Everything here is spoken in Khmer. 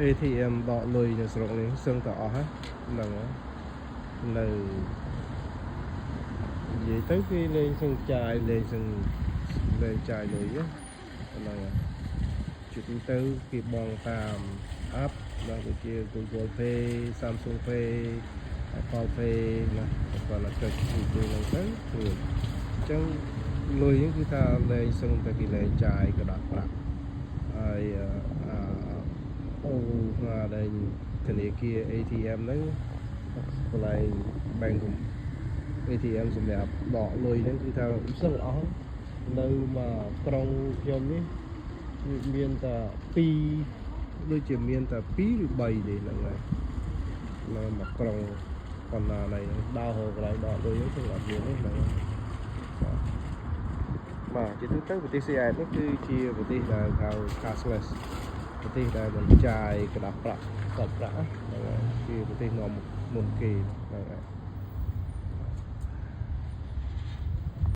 ATM ដកលុយនៅស្រុកនេះសឹងតែអស់ហ្នឹងនៅនិយាយទៅគេលេងសឹងចាយលេងសឹងលេងចាយលុយហ្នឹងជិះទៅគេបងតាម app ដល់ដូចជា Google Pay Samsung Pay Apple Pay ណាគាត់ទៅជួយហ្នឹងទៅគឺអញ្ចឹងលុយហ្នឹងគឺថាលេងសឹងតែគេលេងចាយក្តាប់ប្រាក់ហើយអូដែលធនាគារ ATM ហ្នឹងកន្លែង bank ATM សម្រាប់ដកលុយហ្នឹងគឺថាសឹងអស់នៅមកក្រុងខ្ញុំនេះមានតែ2ដូចជាមានតែ2ឬ3ទេហ្នឹងហើយនៅមកក្រុងប៉ុណ្ណាណៃដើរហៅកន្លែងដកលុយហ្នឹងគឺអត់មានទេហ្នឹងបាទជាទូទៅប្រទេស CIS នេះគឺជាប្រទេសដែលហៅ cashless ប្រទេសដែលមិនចាយក្តាប់ប្រាក់គាត់ប្រាក់ហ្នឹងហើយជាប្រទេសនាំមុនគេហ្នឹងហើយ